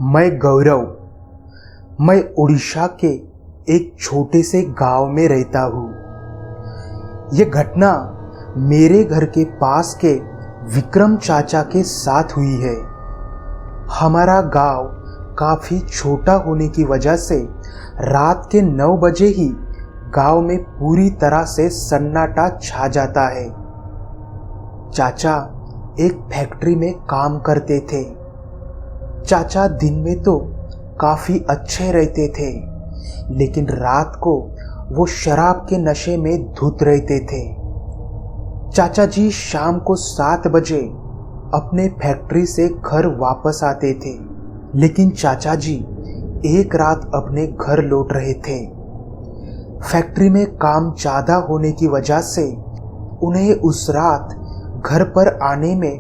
मैं गौरव, मैं उड़ीसा के एक छोटे से गांव में रहता हूँ। ये घटना मेरे घर के पास के विक्रम चाचा के साथ हुई है। हमारा गांव काफ़ी छोटा होने की वजह से रात के 9 बजे ही गांव में पूरी तरह से सन्नाटा छा जाता है। चाचा एक फैक्ट्री में काम करते थे। चाचा दिन में तो काफ़ी अच्छे रहते थे, लेकिन रात को वो शराब के नशे में धुत रहते थे। चाचा जी शाम को 7 बजे अपने फैक्ट्री से घर वापस आते थे, लेकिन चाचा जी एक रात अपने घर लौट रहे थे। फैक्ट्री में काम ज़्यादा होने की वजह से उन्हें उस रात घर पर आने में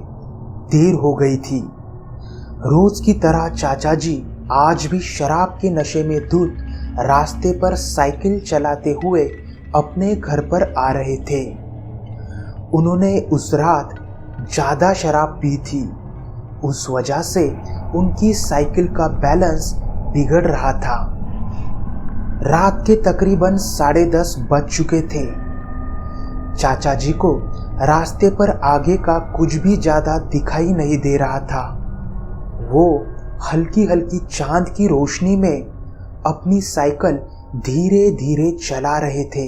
देर हो गई थी। रोज की तरह चाचा जी आज भी शराब के नशे में धुत रास्ते पर साइकिल चलाते हुए अपने घर पर आ रहे थे। उन्होंने उस रात ज़्यादा शराब पी थी। उस वजह से उनकी साइकिल का बैलेंस बिगड़ रहा था। रात के तकरीबन 10:30 बज चुके थे। चाचा जी को रास्ते पर आगे का कुछ भी ज़्यादा दिखाई नहीं दे रहा था। वो हल्की हल्की चांद की रोशनी में अपनी साइकिल धीरे धीरे चला रहे थे,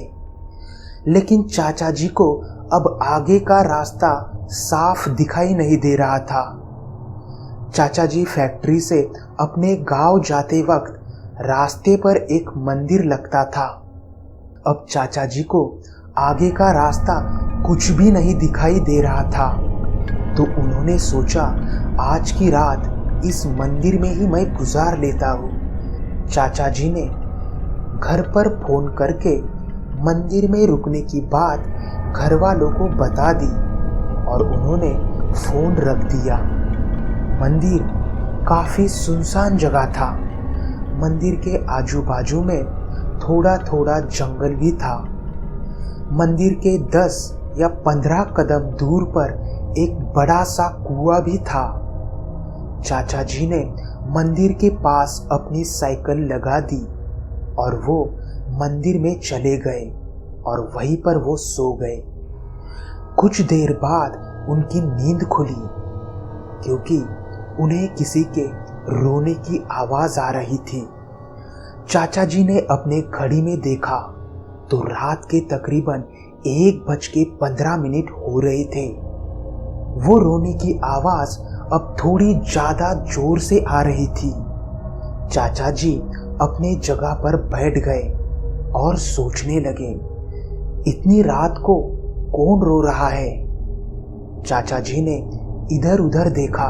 लेकिन चाचा जी को अब आगे का रास्ता साफ दिखाई नहीं दे रहा था। चाचा जी फैक्ट्री से अपने गांव जाते वक्त रास्ते पर एक मंदिर लगता था। अब चाचा जी को आगे का रास्ता कुछ भी नहीं दिखाई दे रहा था, तो उन्होंने सोचा आज की रात इस मंदिर में ही मैं गुजार लेता हूँ। चाचा जी ने घर पर फोन करके मंदिर में रुकने की बात घर वालों को बता दी और उन्होंने फोन रख दिया। मंदिर काफ़ी सुनसान जगह था। मंदिर के आजू बाजू में थोड़ा थोड़ा जंगल भी था। मंदिर के 10 या 15 कदम दूर पर एक बड़ा सा कुआं भी था। चाचा जी ने मंदिर के पास अपनी साइकिल लगा दी और वो मंदिर में चले गए और वहीं पर वो सो गए। कुछ देर बाद उनकी नींद खुली, क्योंकि उन्हें किसी के रोने की आवाज़ आ रही थी। चाचा जी ने अपने घड़ी में देखा तो रात के तकरीबन 1:15 हो रहे थे। वो रोने की आवाज़ अब थोड़ी ज़्यादा जोर से आ रही थी। चाचा जी अपने जगह पर बैठ गए और सोचने लगे, इतनी रात को कौन रो रहा है। चाचा जी ने इधर उधर देखा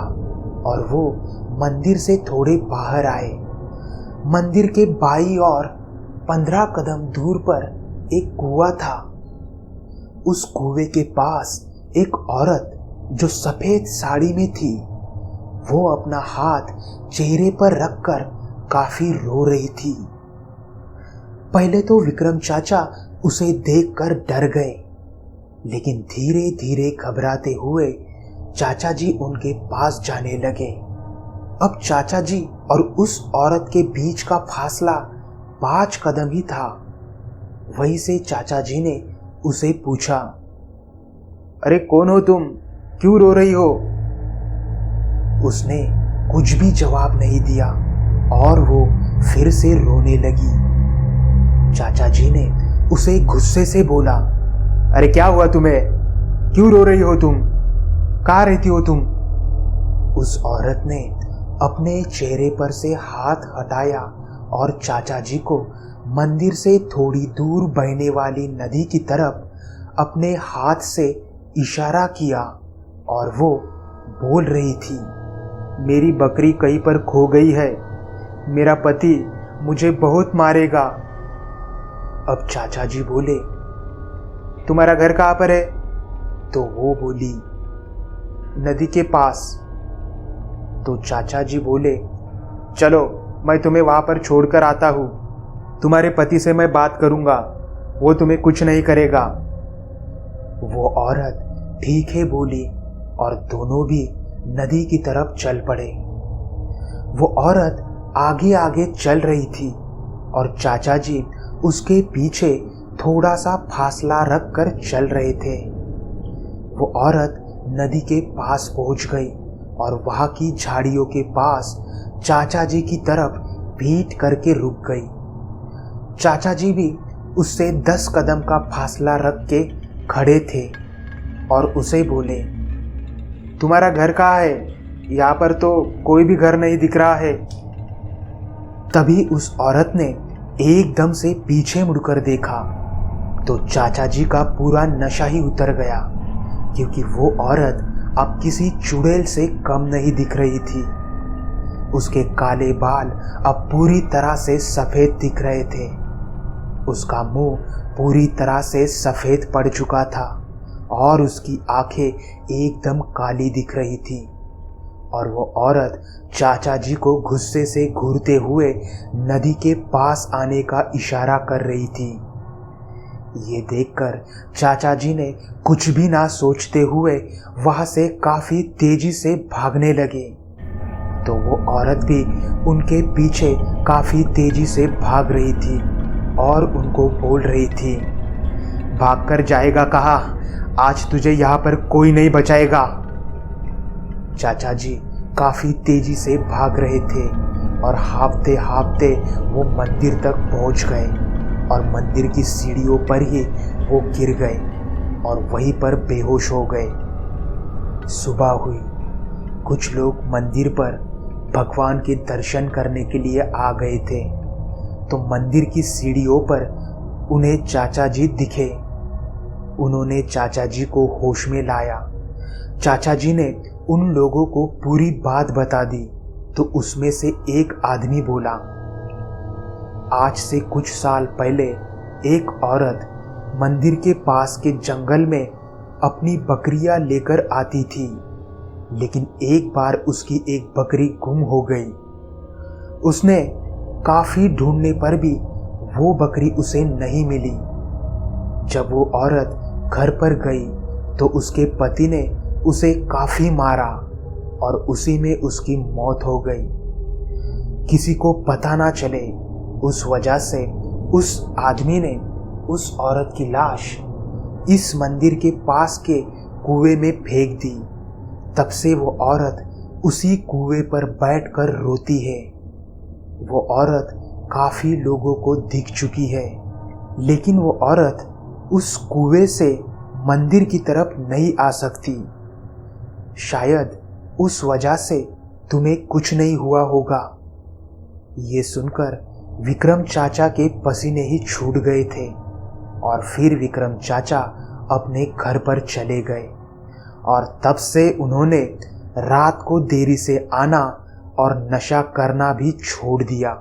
और वो मंदिर से थोड़े बाहर आए। मंदिर के बाईं ओर 15 कदम दूर पर एक कुआं था। उस कुएं के पास एक औरत जो सफ़ेद साड़ी में थी, वो अपना हाथ चेहरे पर रखकर काफी रो रही थी। पहले तो विक्रम चाचा उसे देखकर डर गए, लेकिन धीरे धीरे घबराते हुए चाचा जी उनके पास जाने लगे। अब चाचा जी और उस औरत के बीच का फासला 5 कदम ही था। वहीं से चाचा जी ने उसे पूछा, अरे कौन हो तुम, क्यों रो रही हो? उसने कुछ भी जवाब नहीं दिया और वो फिर से रोने लगी। चाचा जी ने उसे गुस्से से बोला, अरे क्या हुआ तुम्हें, क्यों रो रही हो तुम, कहाँ रहती हो तुम? उस औरत ने अपने चेहरे पर से हाथ हटाया और चाचा जी को मंदिर से थोड़ी दूर बहने वाली नदी की तरफ अपने हाथ से इशारा किया और वो बोल रही थी, मेरी बकरी कहीं पर खो गई है, मेरा पति मुझे बहुत मारेगा। अब चाचा जी बोले, तुम्हारा घर कहाँ पर है? तो वो बोली, नदी के पास। तो चाचा जी बोले, चलो मैं तुम्हें वहाँ पर छोड़कर आता हूँ, तुम्हारे पति से मैं बात करूँगा, वो तुम्हें कुछ नहीं करेगा। वो औरत ठीक है बोली और दोनों भी नदी की तरफ चल पड़े। वो औरत आगे आगे चल रही थी और चाचा जी उसके पीछे थोड़ा सा फासला रख कर चल रहे थे। वो औरत नदी के पास पहुंच गई और वहां की झाड़ियों के पास चाचा जी की तरफ पीठ करके रुक गई। चाचा जी भी उससे 10 कदम का फासला रख के खड़े थे और उसे बोले, तुम्हारा घर कहाँ है? यहाँ पर तो कोई भी घर नहीं दिख रहा है। तभी उस औरत ने एकदम से पीछे मुड़कर देखा तो चाचा जी का पूरा नशा ही उतर गया, क्योंकि वो औरत अब किसी चुड़ैल से कम नहीं दिख रही थी। उसके काले बाल अब पूरी तरह से सफेद दिख रहे थे। उसका मुंह पूरी तरह से सफेद पड़ चुका था और उसकी आंखें एकदम काली दिख रही थी। और वो औरत चाचा जी को गुस्से से घूरते हुए नदी के पास आने का इशारा कर रही थी। ये देखकर चाचा जी ने कुछ भी ना सोचते हुए वहां से काफी तेजी से भागने लगे। तो वो औरत भी उनके पीछे काफी तेजी से भाग रही थी और उनको बोल रही थी, भागकर जाएगा कहाँ? आज तुझे यहाँ पर कोई नहीं बचाएगा। चाचा जी काफी तेजी से भाग रहे थे और हाँफते हाँफते वो मंदिर तक पहुंच गए और मंदिर की सीढ़ियों पर ही वो गिर गए और वहीं पर बेहोश हो गए। सुबह हुई। कुछ लोग मंदिर पर भगवान के दर्शन करने के लिए आ गए थे, तो मंदिर की सीढ़ियों पर उन्हें चाचा जी दिखे। उन्होंने चाचा जी को होश में लाया। चाचा जी ने उन लोगों को पूरी बात बता दी तो उसमें से एक आदमी बोला, आज से कुछ साल पहले एक औरत मंदिर के पास के जंगल में अपनी बकरियां लेकर आती थी, लेकिन एक बार उसकी एक बकरी गुम हो गई। उसने काफी ढूंढने पर भी वो बकरी उसे नहीं मिली। जब वो औरत घर पर गई तो उसके पति ने उसे काफी मारा और उसी में उसकी मौत हो गई। किसी को पता ना चले, उस वजह से उस आदमी ने उस औरत की लाश इस मंदिर के पास के कुएं में फेंक दी। तब से वो औरत उसी कुएं पर बैठकर रोती है। वो औरत काफी लोगों को दिख चुकी है, लेकिन वो औरत उस कुएं से मंदिर की तरफ नहीं आ सकती। शायद उस वजह से तुम्हें कुछ नहीं हुआ होगा। ये सुनकर विक्रम चाचा के पसीने ही छूट गए थे और फिर विक्रम चाचा अपने घर पर चले गए और तब से उन्होंने रात को देरी से आना और नशा करना भी छोड़ दिया।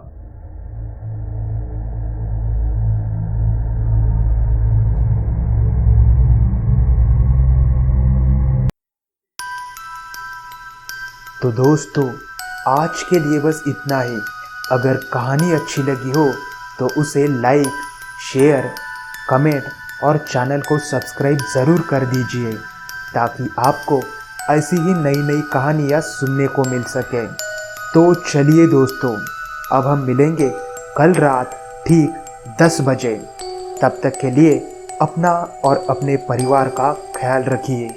तो दोस्तों, आज के लिए बस इतना ही। अगर कहानी अच्छी लगी हो तो उसे लाइक, शेयर, कमेंट और चैनल को सब्सक्राइब ज़रूर कर दीजिए, ताकि आपको ऐसी ही नई नई कहानियाँ सुनने को मिल सके। तो चलिए दोस्तों, अब हम मिलेंगे कल रात ठीक 10 बजे। तब तक के लिए अपना और अपने परिवार का ख्याल रखिए।